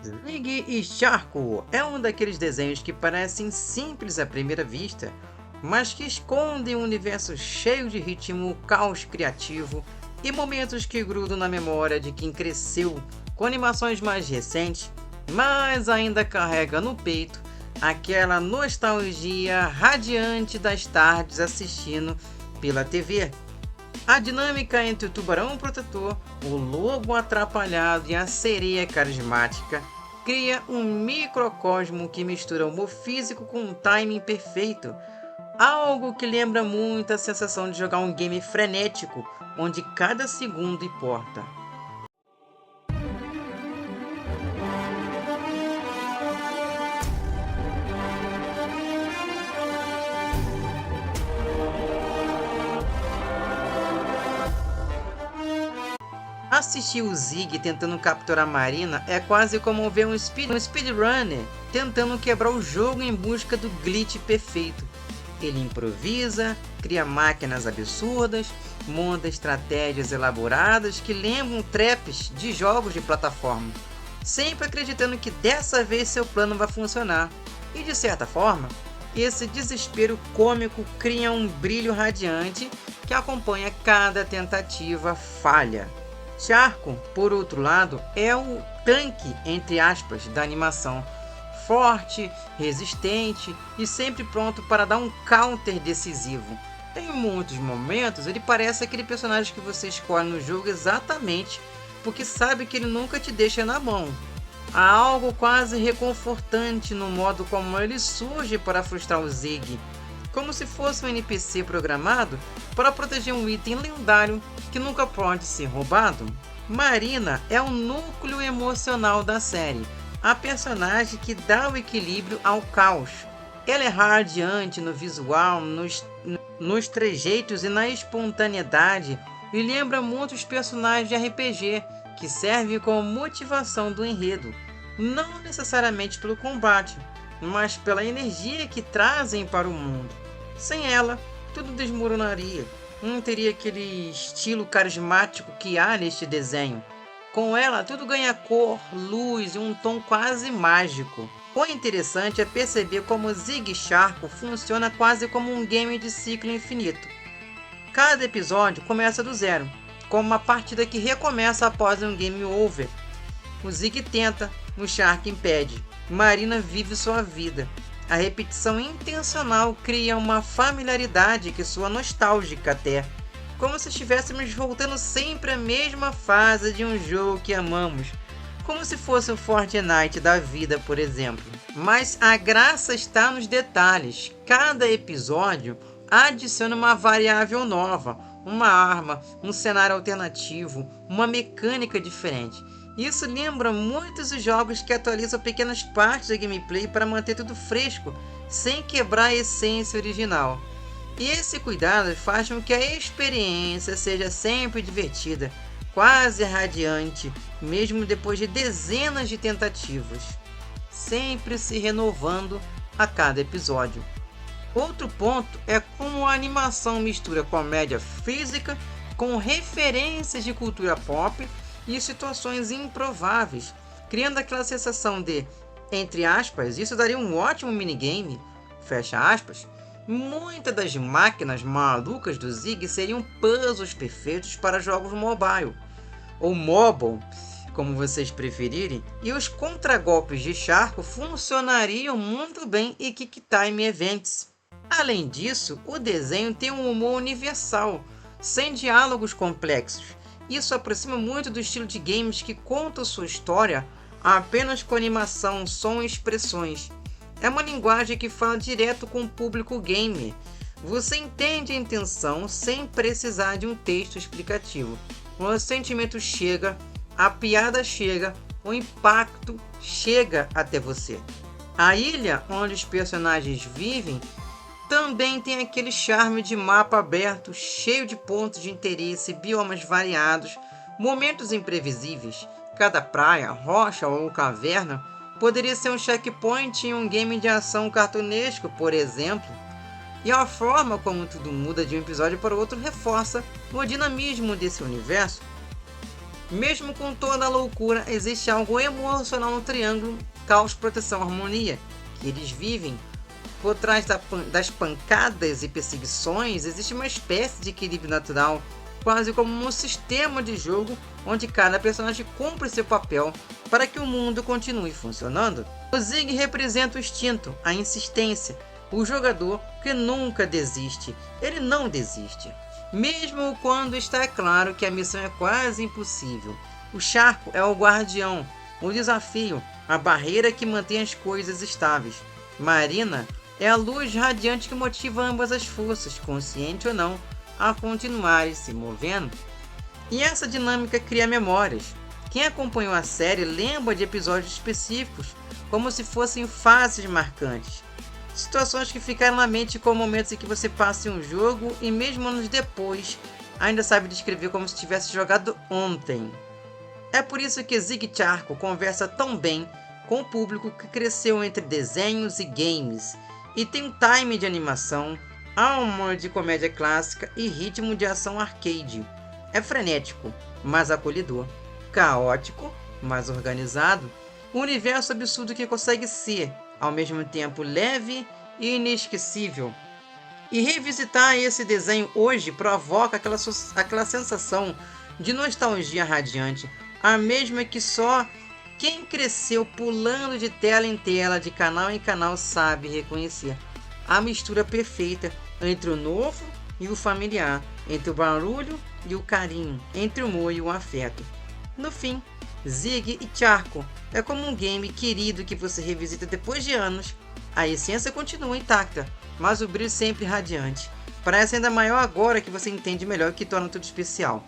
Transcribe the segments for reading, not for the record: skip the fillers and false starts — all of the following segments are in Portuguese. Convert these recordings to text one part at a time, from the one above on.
Zig e Charco é um daqueles desenhos que parecem simples à primeira vista, mas que escondem um universo cheio de ritmo, caos criativo e momentos que grudam na memória de quem cresceu com animações mais recentes, mas ainda carrega no peito aquela nostalgia radiante das tardes assistindo pela TV. A dinâmica entre o tubarão protetor, o lobo atrapalhado e a sereia carismática cria um microcosmo que mistura humor físico com um timing perfeito, algo que lembra muito a sensação de jogar um game frenético, onde cada segundo importa. Assistir o Zig tentando capturar a Marina é quase como ver um speedrunner tentando quebrar o jogo em busca do glitch perfeito. Ele improvisa, cria máquinas absurdas, monta estratégias elaboradas que lembram traps de jogos de plataforma, sempre acreditando que dessa vez seu plano vai funcionar. E de certa forma, esse desespero cômico cria um brilho radiante que acompanha cada tentativa falha. Charco, por outro lado, é o tanque, entre aspas, da animação. Forte, resistente e sempre pronto para dar um counter decisivo. Em muitos momentos, ele parece aquele personagem que você escolhe no jogo exatamente porque sabe que ele nunca te deixa na mão. Há algo quase reconfortante no modo como ele surge para frustrar o Zig, como se fosse um NPC programado para proteger um item lendário que nunca pode ser roubado. Marina é o núcleo emocional da série, a personagem que dá o equilíbrio ao caos. Ela é radiante no visual, nos trejeitos e na espontaneidade, e lembra muitos personagens de RPG, que servem como motivação do enredo, não necessariamente pelo combate, mas pela energia que trazem para o mundo. Sem ela, tudo desmoronaria, não teria aquele estilo carismático que há neste desenho. Com ela, tudo ganha cor, luz e um tom quase mágico. O interessante é perceber como Zig Charco funciona quase como um game de ciclo infinito. Cada episódio começa do zero, como uma partida que recomeça após um game over. O Zig tenta, o Charco impede, Marina vive sua vida. A repetição intencional cria uma familiaridade que soa nostálgica até, como se estivéssemos voltando sempre à mesma fase de um jogo que amamos, como se fosse o Fortnite da vida, por exemplo. Mas a graça está nos detalhes. Cada episódio adiciona uma variável nova, uma arma, um cenário alternativo, uma mecânica diferente. Isso lembra muitos os jogos que atualizam pequenas partes da gameplay para manter tudo fresco, sem quebrar a essência original. E esse cuidado faz com que a experiência seja sempre divertida, quase radiante, mesmo depois de dezenas de tentativas, sempre se renovando a cada episódio. Outro ponto é como a animação mistura comédia física com referências de cultura pop e situações improváveis, criando aquela sensação de, entre aspas, isso daria um ótimo minigame, fecha aspas. Muitas das máquinas malucas do Zig seriam puzzles perfeitos para jogos mobile, ou mobile, como vocês preferirem, e os contragolpes de Charco funcionariam muito bem em Kick Time Events. Além disso, o desenho tem um humor universal, sem diálogos complexos. Isso aproxima muito do estilo de games que contam sua história apenas com animação, som e expressões. É uma linguagem que fala direto com o público gamer. Você entende a intenção sem precisar de um texto explicativo. O sentimento chega, a piada chega, o impacto chega até você. A ilha onde os personagens vivem também tem aquele charme de mapa aberto, cheio de pontos de interesse, biomas variados, momentos imprevisíveis. Cada praia, rocha ou caverna poderia ser um checkpoint em um game de ação cartunesco, por exemplo. E a forma como tudo muda de um episódio para o outro reforça o dinamismo desse universo. Mesmo com toda a loucura, existe algo emocional no triângulo caos, proteção, harmonia, que eles vivem. Por trás das pancadas e perseguições, existe uma espécie de equilíbrio natural, quase como um sistema de jogo onde cada personagem cumpre seu papel para que o mundo continue funcionando. O Zig representa o instinto, a insistência, o jogador que nunca desiste. Ele não desiste, mesmo quando está claro que a missão é quase impossível. O Charco é o guardião, o desafio, a barreira que mantém as coisas estáveis. Marina é a luz radiante que motiva ambas as forças, consciente ou não, a continuarem se movendo. E essa dinâmica cria memórias. Quem acompanhou a série lembra de episódios específicos, como se fossem fases marcantes. Situações que ficaram na mente como momentos em que você passa em um jogo e mesmo anos depois, ainda sabe descrever como se tivesse jogado ontem. É por isso que Zig Charco conversa tão bem com o público que cresceu entre desenhos e games, e tem um time de animação, alma de comédia clássica e ritmo de ação arcade. É frenético, mas acolhedor, caótico, mas organizado, um universo absurdo que consegue ser, ao mesmo tempo, leve e inesquecível. E revisitar esse desenho hoje provoca aquela sensação de nostalgia radiante, a mesma que só quem cresceu pulando de tela em tela, de canal em canal, sabe reconhecer. A mistura perfeita entre o novo e o familiar, entre o barulho e o carinho, entre o humor e o afeto. No fim, Zig e Charco é como um game querido que você revisita depois de anos. A essência continua intacta, mas o brilho sempre radiante. Parece ainda maior agora que você entende melhor o que torna tudo especial.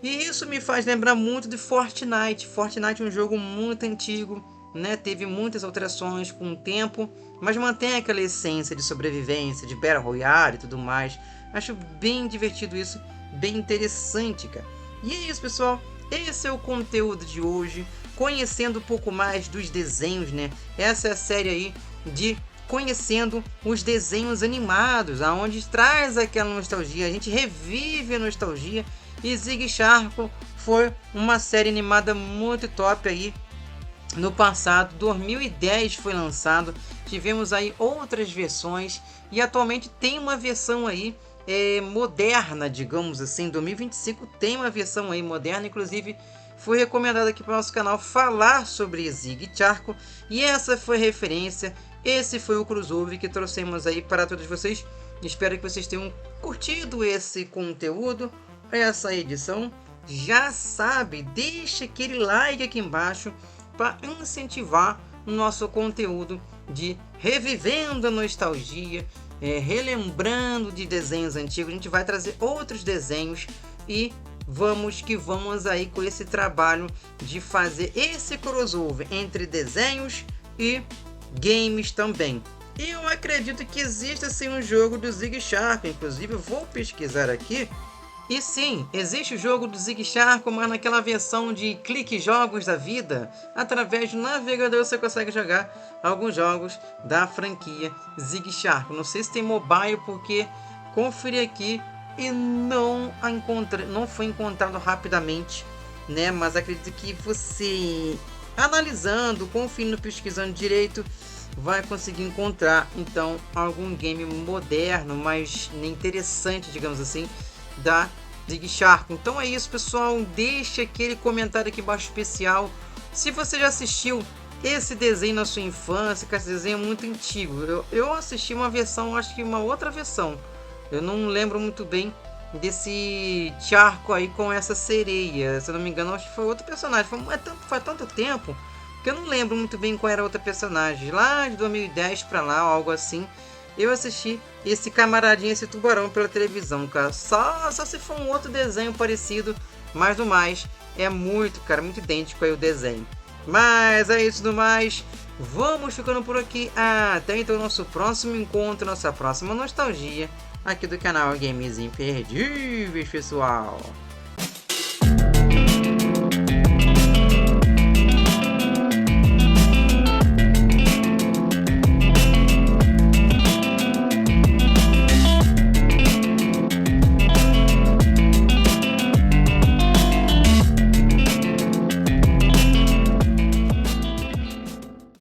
E isso me faz lembrar muito de Fortnite. Fortnite é um jogo muito antigo, né? Teve muitas alterações com o tempo, mas mantém aquela essência de sobrevivência, de Battle Royale e tudo mais. Acho bem divertido isso, bem interessante, cara. E é isso, pessoal. Esse é o conteúdo de hoje, conhecendo um pouco mais dos desenhos, né? Essa é a série aí de conhecendo os desenhos animados, aonde traz aquela nostalgia, a gente revive a nostalgia. E Zig Charco foi uma série animada muito top aí no passado, 2010 foi lançado, tivemos aí outras versões e atualmente tem uma versão aí moderna, digamos assim, 2025 tem uma versão aí moderna, inclusive foi recomendado aqui para o nosso canal falar sobre Zig Charco e essa foi a referência, esse foi o crossover que trouxemos aí para todos vocês. Espero que vocês tenham curtido esse conteúdo, essa edição. Já sabe, deixa aquele like aqui embaixo para incentivar o nosso conteúdo de revivendo a nostalgia, relembrando de desenhos antigos. A gente vai trazer outros desenhos e vamos aí com esse trabalho de fazer esse crossover entre desenhos e games também. E eu acredito que existe sim um jogo do Zig Charco, inclusive eu vou pesquisar aqui. E sim, existe o jogo do Zig Charco, mas naquela versão de clique jogos da vida, através do navegador você consegue jogar alguns jogos da franquia Zig Charco. Não sei se tem mobile, porque conferi aqui e não foi encontrado rapidamente, né? Mas acredito que você, analisando, conferindo, pesquisando direito, vai conseguir encontrar então algum game moderno, mais interessante, digamos assim, da Zig Charco. Então é isso, pessoal, deixa aquele comentário aqui embaixo especial se você já assistiu esse desenho na sua infância, que esse desenho é muito antigo. Eu assisti uma versão, acho que uma outra versão, eu não lembro muito bem desse Charco aí com essa sereia, se eu não me engano acho que foi outro personagem, faz tanto tempo que eu não lembro muito bem qual era a outra personagem, lá de 2010 pra lá, algo assim. Eu assisti esse camaradinho, esse tubarão pela televisão, cara. Só se for um outro desenho parecido, mas no mais é muito, cara, muito idêntico aí o desenho. Mas é isso do mais. Vamos ficando por aqui. Até então nosso próximo encontro, nossa próxima nostalgia aqui do canal Games Imperdíveis, pessoal.